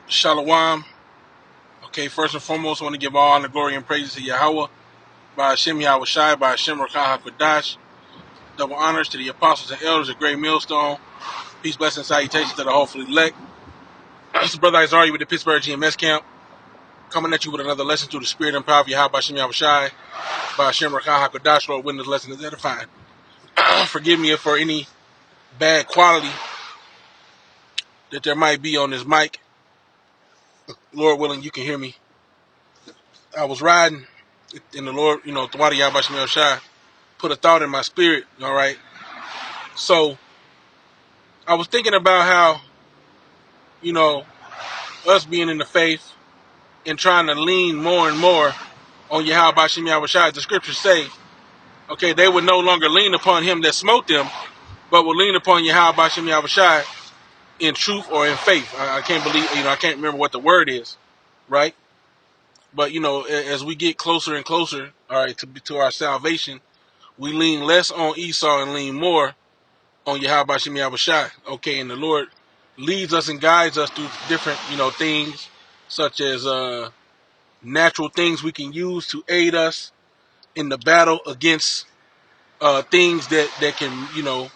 Shalom. Okay, first and foremost, I want to give all honor, glory, and praises to Yahweh, by Hashem Yahweh Shai, by Hashem Rakah HaKodash. Double honors to the apostles and elders of Great Millstone. Peace, blessings, salutations to the hopefully elect. This is Brother Isaiah with the Pittsburgh GMS camp, coming at you with another lesson through the spirit and power of Yahweh by Hashem Yahweh Shai, by Hashem Rakah HaKodash. Lord, when this lesson is edifying. Forgive me for any bad quality that there might be on this mic. Lord willing, you can hear me. I was riding, and the Lord, Thwadi Yahweh by Hashem Yahweh Shai, put a thought in my spirit, all right? So, I was thinking about how, us being in the faith and trying to lean more and more on Yahweh Bashim Yahweh Shai, the scriptures say, okay, they would no longer lean upon him that smote them, but would lean upon Yahweh Bashim Yahweh Shai in truth or in faith. I can't believe, I can't remember what the word is, right? But, as we get closer and closer, all right, to our salvation, we lean less on Esau and lean more on Yahweh Bashim Yahweh Shai. Okay, and the Lord leads us and guides us through different, things such as natural things we can use to aid us in the battle against things that can,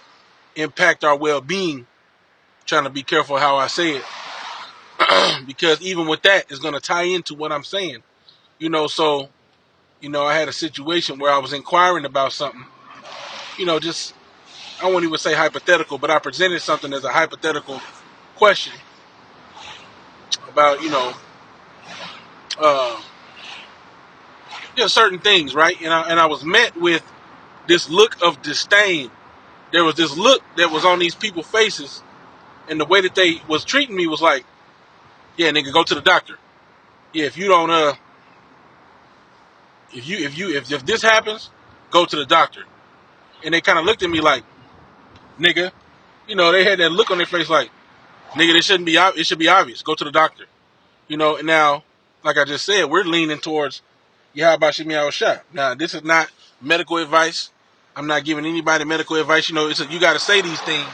impact our well-being. Trying to be careful how I say it. Because even with that, it's going to tie into what I'm saying. So, I had a situation where I was inquiring about something. Just, I won't even say hypothetical, but I presented something as a hypothetical question about, certain things, right? And I was met with this look of disdain. There was this look that was on these people's faces, and the way that they was treating me was like, yeah, nigga, go to the doctor. Yeah, if you don't, if this happens, go to the doctor. And they kind of looked at me like, nigga, they had that look on their face like, nigga, it should be obvious. Go to the doctor. And now, like I just said, we're leaning towards Yahweh Bashim Yahweh Shai. Now, this is not medical advice. I'm not giving anybody medical advice. You got to say these things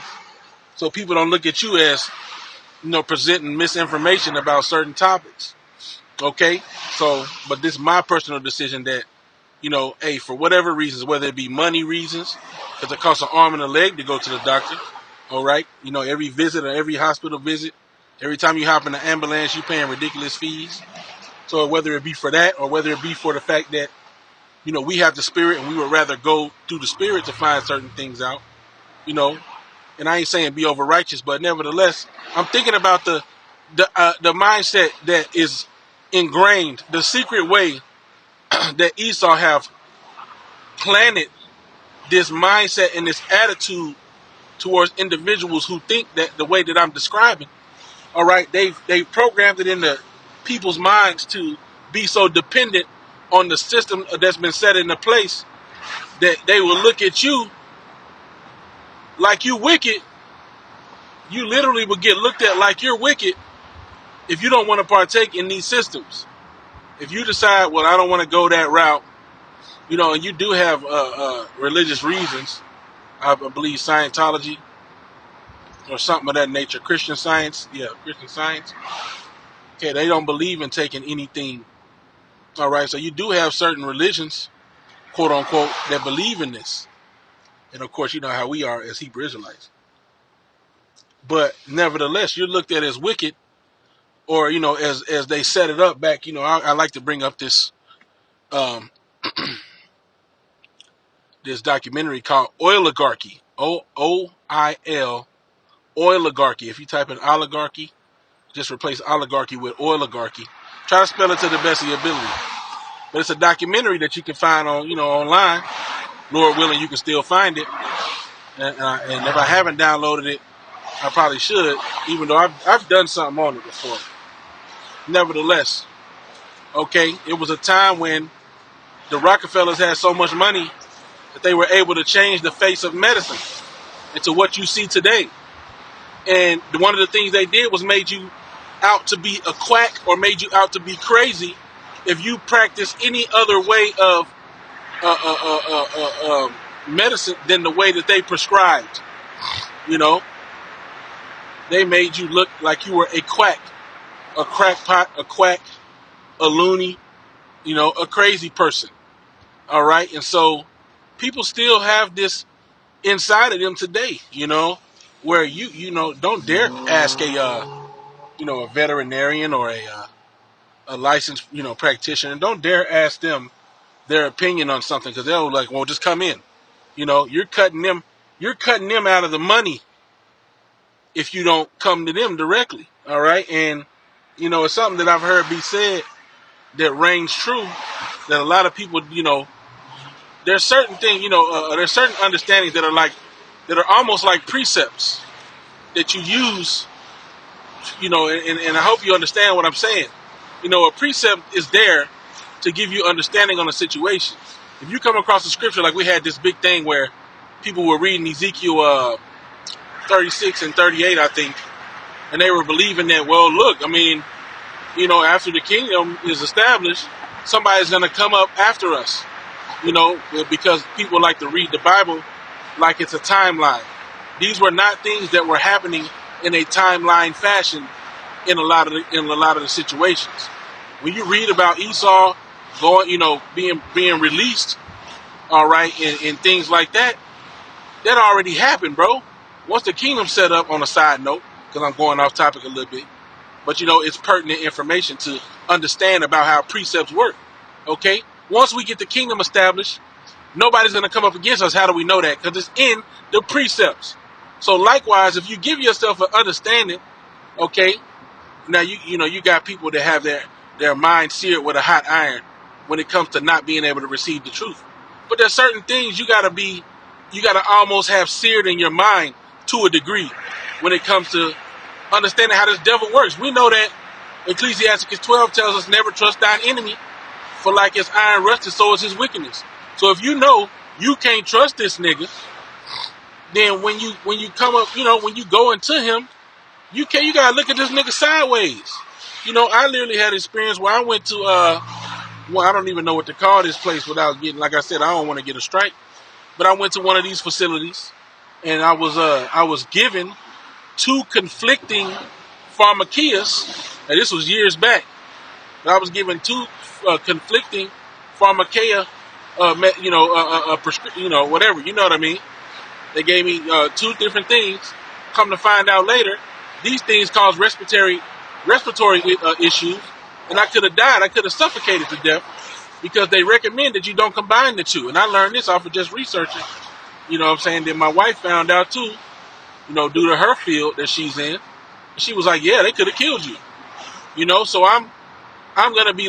so people don't look at you as, presenting misinformation about certain topics. Okay? So, but this is my personal decision that, hey, for whatever reasons, whether it be money reasons, because it costs an arm and a leg to go to the doctor. All right? Every visit or every hospital visit, every time you hop in an ambulance, you're paying ridiculous fees. So whether it be for that or whether it be for the fact that, we have the spirit and we would rather go through the spirit to find certain things out, and I ain't saying be over righteous, but nevertheless, I'm thinking about the mindset that is ingrained, the secret way that Esau have planted this mindset and this attitude towards individuals who think that the way that I'm describing, all right, they've programmed it into people's minds to be so dependent on the system that's been set into place that they will look at you like you wicked. You literally will get looked at like you're wicked if you don't want to partake in these systems. If you decide, well, I don't want to go that route, and you do have religious reasons, I believe Scientology or something of that nature, Christian Science, Christian Science. Okay, they don't believe in taking anything. All right, so you do have certain religions, quote unquote, that believe in this. And of course, you know how we are as Hebrew Israelites. But nevertheless, you're looked at as wicked, or, as they set it up back, I like to bring up this this documentary called Oligarchy, O-I-L, Oligarchy. If you type in oligarchy, just replace oligarchy with oligarchy. Try to spell it to the best of your ability. But it's a documentary that you can find on, online. Lord willing, you can still find it. And if I haven't downloaded it, I probably should, even though I've done something on it before. Nevertheless, okay, it was a time when the Rockefellers had so much money that they were able to change the face of medicine into what you see today. And one of the things they did was made you out to be a quack or made you out to be crazy if you practice any other way of medicine than the way that they prescribed. They made you look like you were a quack. a crackpot, a quack, a loony, a crazy person. All right. And so people still have this inside of them today, where don't dare ask a veterinarian or a licensed, practitioner. Don't dare ask them their opinion on something because they'll like, well, just come in. You're cutting them out of the money if you don't come to them directly. All right. And, it's something that I've heard be said that rings true that a lot of people, there's certain things, there's certain understandings that are almost like precepts that you use, and I hope you understand what I'm saying. A precept is there to give you understanding on a situation. If you come across a scripture, like we had this big thing where people were reading Ezekiel 36 and 38, I think, and they were believing that, well, look, after the kingdom is established, somebody's going to come up after us, because people like to read the Bible like it's a timeline. These were not things that were happening in a timeline fashion in a lot of the situations. When you read about Esau going, being released, all right, and things like that, that already happened, bro. Once the kingdom set up, on a side note, because I'm going off topic a little bit, but it's pertinent information to understand about how precepts work. Okay? Once we get the kingdom established, nobody's going to come up against us. How do we know that? Because it's in the precepts. So likewise, if you give yourself an understanding, okay, now you got people that have their mind seared with a hot iron when it comes to not being able to receive the truth. But there's certain things you got to almost have seared in your mind to a degree when it comes to understanding how this devil works. We know that Ecclesiastes 12 tells us never trust thine enemy, for like his iron rusted, so is his wickedness. So if you know you can't trust this nigga, then when you come up, when you go into him, you gotta look at this nigga sideways. I literally had experience where I went to I don't even know what to call this place without getting, like I said, I don't want to get a strike, but I went to one of these facilities and I was given two conflicting pharmakeas, and this was years back. But I was given two conflicting pharmakeia, whatever, you know what I mean? They gave me two different things. Come to find out later, these things cause respiratory issues, and I could have died. I could have suffocated to death because they recommend that you don't combine the two. And I learned this off of just researching. You know what I'm saying? Then my wife found out too, due to her field that she's in. She was like, yeah, they could have killed you. So I'm going to be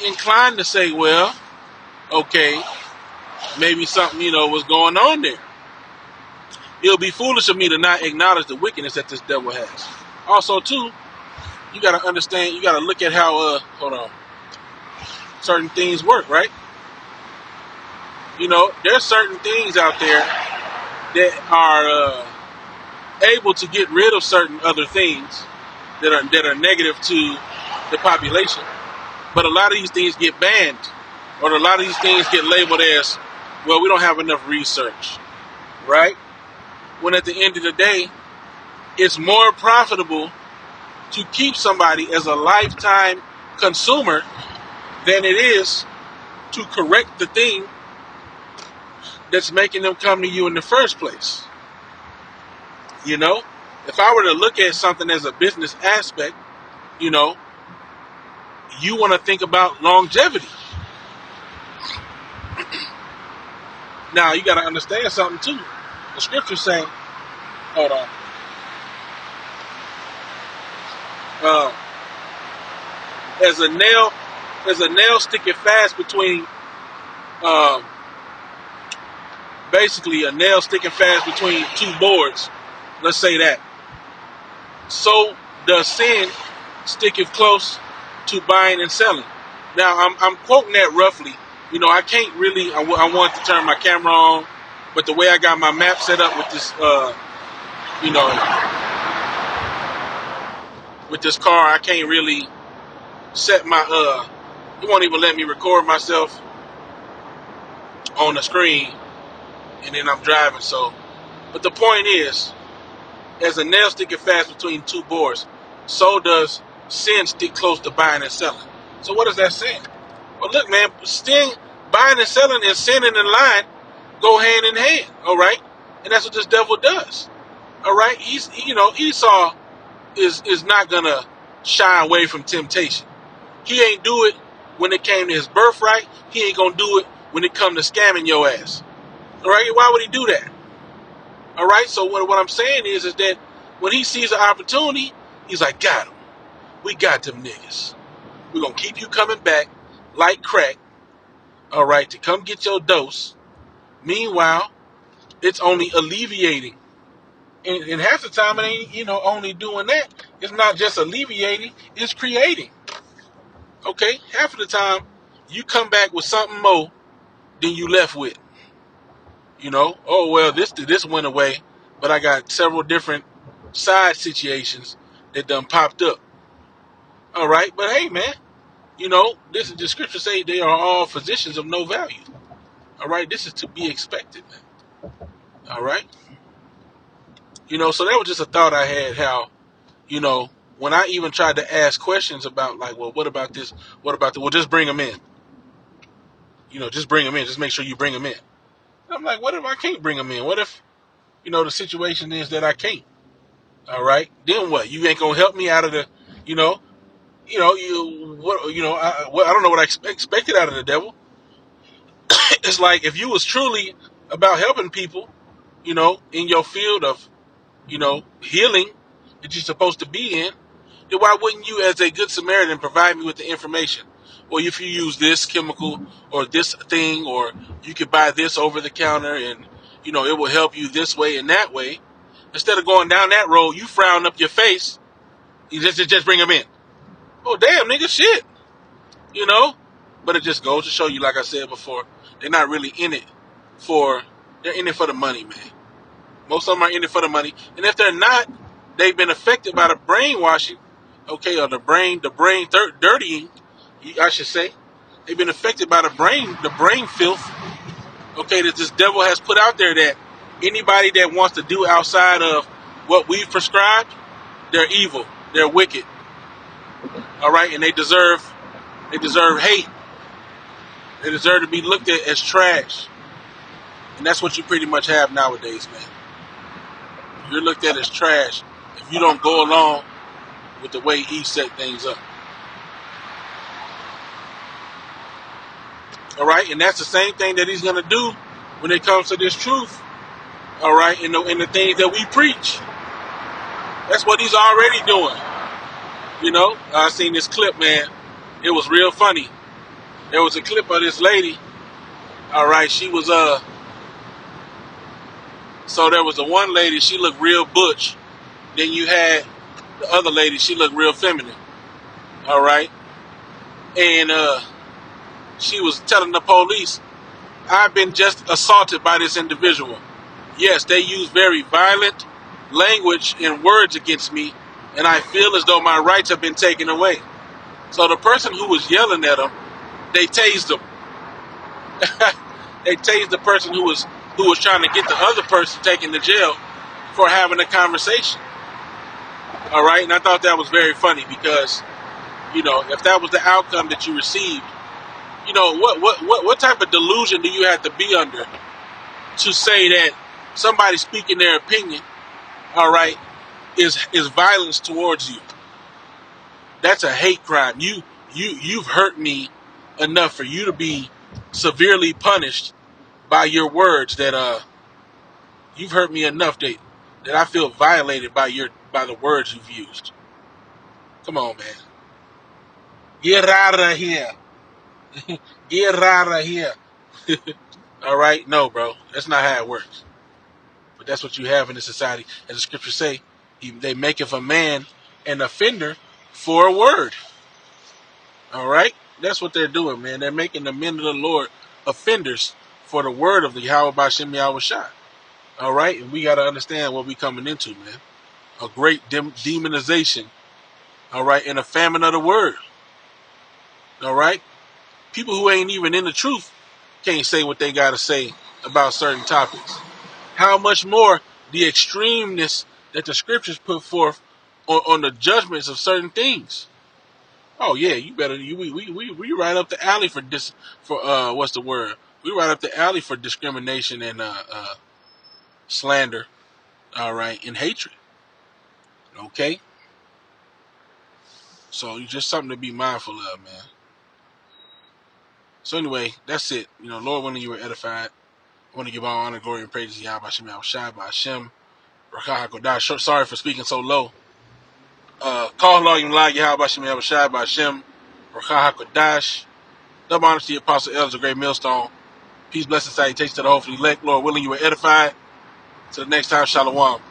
inclined to say, well, okay, maybe something, was going on there. It'll be foolish of me to not acknowledge the wickedness that this devil has. Also, too, you got to understand, you got to look at how, certain things work, right? There's certain things out there that are able to get rid of certain other things that are negative to the population. But a lot of these things get banned, or a lot of these things get labeled as, well, we don't have enough research, right? When at the end of the day, it's more profitable to keep somebody as a lifetime consumer than it is to correct the thing that's making them come to you in the first place. If I were to look at something as a business aspect, you want to think about longevity. Now, you got to understand something too. The scripture's saying, hold on. As a nail sticketh fast between, basically a nail sticking fast between two boards. Let's say that. So does sin sticketh close to buying and selling. Now, I'm quoting that roughly. I can't really, I want to turn my camera on, but the way I got my map set up with this, with this car, I can't really set my, it won't even let me record myself on the screen, and then I'm driving, so. But the point is, as a nail sticketh fast between two boards, so does sin stick close to buying and selling. So what is that saying? Well, look, man, buying and selling and sinning and lying go hand in hand, all right? And that's what this devil does, all right? Esau is not gonna shy away from temptation. He ain't do it when it came to his birthright. He ain't gonna do it when it come to scamming your ass, all right? Why would he do that? All right. So what I'm saying is that when he sees an opportunity, he's like, got him. We got them niggas. We're gonna keep you coming back like crack, all right, to come get your dose. Meanwhile, it's only alleviating. And half the time it ain't, only doing that. It's not just alleviating, it's creating. Okay? Half of the time, you come back with something more than you left with. Oh, well, this went away, but I got several different side situations that done popped up. All right? But hey, man, this is the scripture say they are all physicians of no value. All right? This is to be expected, man. All right? So that was just a thought I had how, when I even tried to ask questions about like, well, what about this? What about that? Well, just bring them in. Just bring them in. Just make sure you bring them in. And I'm like, what if I can't bring them in? What if, the situation is that I can't? All right. Then what? You ain't going to help me out of the, I don't know what I expected out of the devil. It's like if you was truly about helping people, in your field of, healing that you're supposed to be in, then why wouldn't you, as a good Samaritan, provide me with the information? Well, if you use this chemical or this thing, or you could buy this over the counter and, it will help you this way and that way. Instead of going down that road, you frown up your face. You just bring them in. Oh, damn, nigga, shit. But it just goes to show you, like I said before, they're not really in it they're in it for the money, man. Most of them are in it for the money. And if they're not, they've been affected by the brainwashing, okay, or the brain dirtying, I should say. They've been affected by the brain filth, okay, that this devil has put out there, that anybody that wants to do outside of what we've prescribed, they're evil, they're wicked, all right, and they deserve hate. They deserve to be looked at as trash. And that's what you pretty much have nowadays, man. You're looked at as trash if you don't go along with the way he set things up. All right, and that's the same thing that he's going to do when it comes to this truth. All right, in the things that we preach. That's what he's already doing. I seen this clip, man. It was real funny. There was a clip of this lady. All right, she was so there was the one lady, she looked real butch. Then you had the other lady, she looked real feminine. All right, and she was telling the police, I've been just assaulted by this individual. Yes, they use very violent language and words against me, and I feel as though my rights have been taken away. So the person who was yelling at them, they tased them. They tased the person who was trying to get the other person taken to jail for having a conversation. All right, and I thought that was very funny because, if that was the outcome that you received, what type of delusion do you have to be under to say that somebody speaking their opinion, all right, is violence towards you? That's a hate crime. You've hurt me enough for you to be severely punished by your words. That you've hurt me enough that I feel violated by the words you've used. Come on, man. Get out of here. Get out of here. All right? No, bro. That's not how it works. But that's what you have in this society. As the scriptures say, they maketh a man an offender for a word. All right? That's what they're doing, man. They're making the men of the Lord offenders for the word of the Yahweh B'Shem Yahweh Shai. All right? And we got to understand what we're coming into, man. A great demonization. All right? And a famine of the word. All right? People who ain't even in the truth can't say what they got to say about certain topics. How much more the extremeness that the scriptures put forth on the judgments of certain things. Oh yeah, you better. We right up the alley for what's the word? We right up the alley for discrimination and slander. All right, and hatred. Okay, so it's just something to be mindful of, man. So anyway, that's it. Lord willing, you were edified. I want to give all honor, glory, and praise to Yahweh Shem, Shai, Hashem, Rakah HaKodash. Sorry for speaking so low. Call Lord Yimlah, Yahweh Shem, Shai, Hashem, Rakah HaKodash. Double honor to the Apostle Elders, a great millstone. Peace, blessings, salutations to the hopefully elect. Lord willing, you were edified. Till the next time, Shalom.